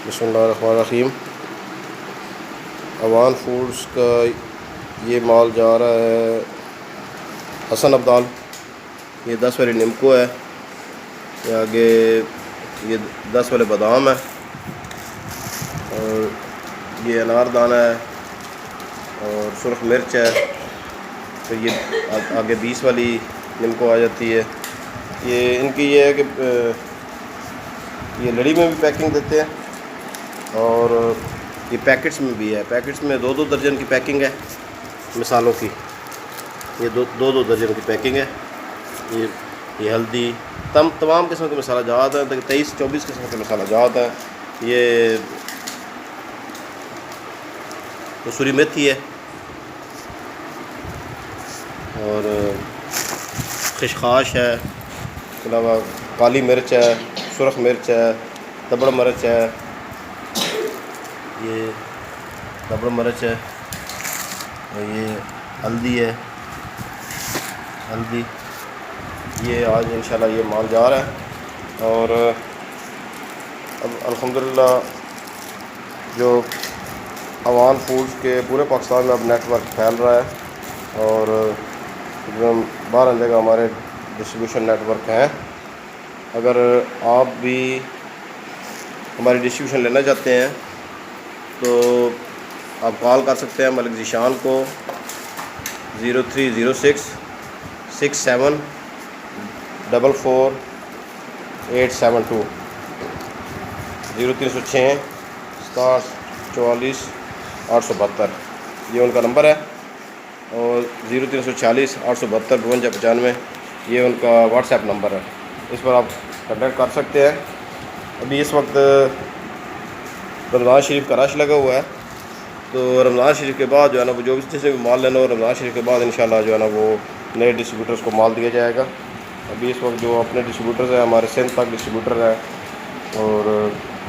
بسم اللہ الرحمن الرحیم۔ اوان فوڈس کا یہ مال جا رہا ہے حسن عبدال، یہ 10 والی نمکو ہے، یہ آگے یہ 10 والے بادام ہے، اور یہ انار دانہ ہے اور سرخ مرچ ہے، تو یہ آگے 20 والی نمکو آ جاتی ہے۔ یہ ان کی یہ ہے کہ یہ لڑی میں بھی پیکنگ دیتے ہیں اور یہ پیکٹس میں بھی ہے، پیکٹس میں 2 درجن کی پیکنگ ہے مثالوں کی، یہ 2 درجن کی پیکنگ ہے۔ یہ ہلدی تمام قسم کے مسالہ جات ہیں، 23-24 قسم کے مسالہ جات ہیں۔ یہ کسوری میتھی ہے اور خشخاش ہے، اس کے علاوہ کالی مرچ ہے، سرخ مرچ ہے، تبڑ مرچ ہے، یہ تبڑ مرچ ہے، اور یہ ہلدی ہے، ہلدی یہ آج انشاءاللہ یہ مال جا رہا ہے۔ اور اب الحمدللہ جو اوان فوڈس کے پورے پاکستان میں اب نیٹ ورک پھیل رہا ہے، اور تقریباً 12 جگہ ہمارے ڈسٹریبیوشن نیٹ ورک ہیں۔ اگر آپ بھی ہماری ڈسٹریبیوشن لینا چاہتے ہیں تو آپ کال کر سکتے ہیں ملک ذیشان کو 0306 67 44 872 0306 67 44 872 یہ ان کا نمبر ہے، اور 0346 872 5295 یہ ان کا واٹس ایپ نمبر ہے، اس پر آپ کنٹیکٹ کر سکتے ہیں۔ ابھی اس وقت رمضان شریف کا رش لگا ہوا ہے، تو رمضان شریف کے بعد جو ہے نا وہ جو بھی جس نے بھی مال لینا ہو، رمضان شریف کے بعد انشاءاللہ جو ہے نا وہ نئے ڈسٹریبیوٹرز کو مال دیا جائے گا۔ ابھی اس وقت جو اپنے ڈسٹریبیوٹرز ہیں ہمارے سندھ تک ڈسٹریبیوٹر ہے، اور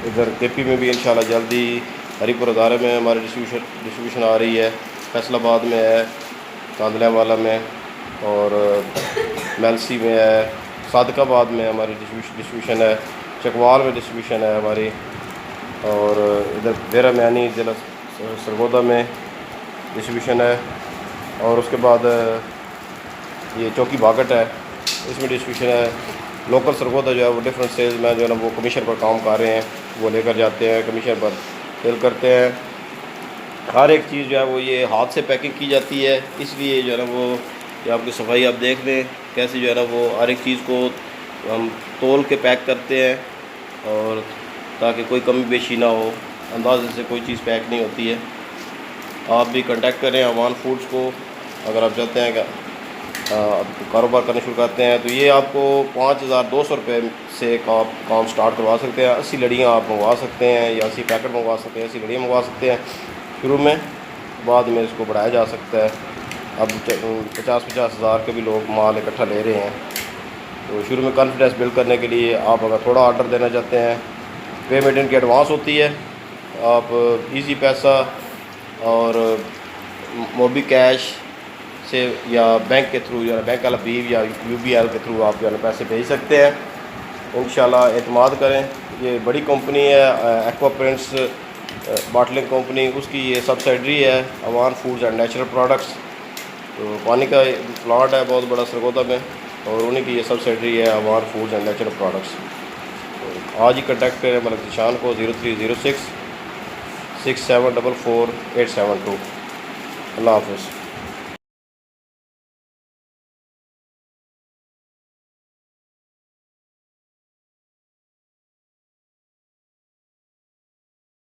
ادھر کے پی میں بھی انشاءاللہ جلدی ہری پور ادارے میں ہماری ڈسٹریبیوشن آ رہی ہے، فیصل آباد میں ہے، کاندلے والا میں، اور میلسی میں ہے، صادق آباد میں ہماری ڈسٹریبیوشن ہے، چکوال میں ڈسٹریبیوشن ہے ہماری، اور ادھر دیرہ میانی ضلع سرگودا میں ڈسٹریبیوشن ہے، اور اس کے بعد یہ چوکی باگٹ ہے، اس میں ڈسٹریبیوشن ہے۔ لوکل سرگودا جو ہے وہ ڈفرینٹ سیلز مین جو ہے نا وہ کمیشن پر کام کر رہے ہیں، وہ لے کر جاتے ہیں، کمیشن پر سیل کرتے ہیں۔ ہر ایک چیز جو ہے وہ یہ ہاتھ سے پیکنگ کی جاتی ہے، اس لیے جو ہے نا وہ یہ آپ کی صفائی آپ دیکھ لیں کیسے جو ہے نا وہ ہر ایک چیز کو ہم تول کے پیک کرتے ہیں، اور تاکہ کوئی کمی بیشی نہ ہو، اندازے سے کوئی چیز پیک نہیں ہوتی ہے۔ آپ بھی کنٹیکٹ کریں اوان فوڈس کو اگر آپ چاہتے ہیں کہ کاروبار کرنا شروع کرتے ہیں، تو یہ آپ کو 5200 روپے سے کام سٹارٹ کروا سکتے ہیں۔ 80 لڑیاں آپ منگوا سکتے ہیں، یا 80 پیکٹ منگوا سکتے ہیں، 80 لڑیاں منگوا سکتے ہیں شروع میں، بعد میں اس کو بڑھایا جا سکتا ہے۔ اب 50-50 ہزار کے بھی لوگ مال اکٹھا لے رہے ہیں، تو شروع میں کانفیڈنس بلڈ کرنے کے لیے آپ اگر تھوڑا آرڈر دینا چاہتے ہیں، پیمنٹ ان کی ایڈوانس ہوتی ہے، آپ ایزی پیسہ اور موبی کیش سے یا بینک کے تھرو یا بینک والا بیو یا یو بی ایل کے تھرو آپ جو ہے پیسے بھیج سکتے ہیں۔ انشاءاللہ اعتماد کریں، یہ بڑی کمپنی ہے، ایکوا پرنٹس باٹلنگ کمپنی، اس کی یہ سبسیڈری ہے Awan foods and natural products, تو پانی کا پلانٹ ہے بہت بڑا سرگودا میں، اور انہیں کی یہ سبسیڈری ہے Awan foods and natural products. تو آج ہی کنٹیکٹ کریں ملک ذیشان کو 0306 67 44 872۔ اللہ حافظ۔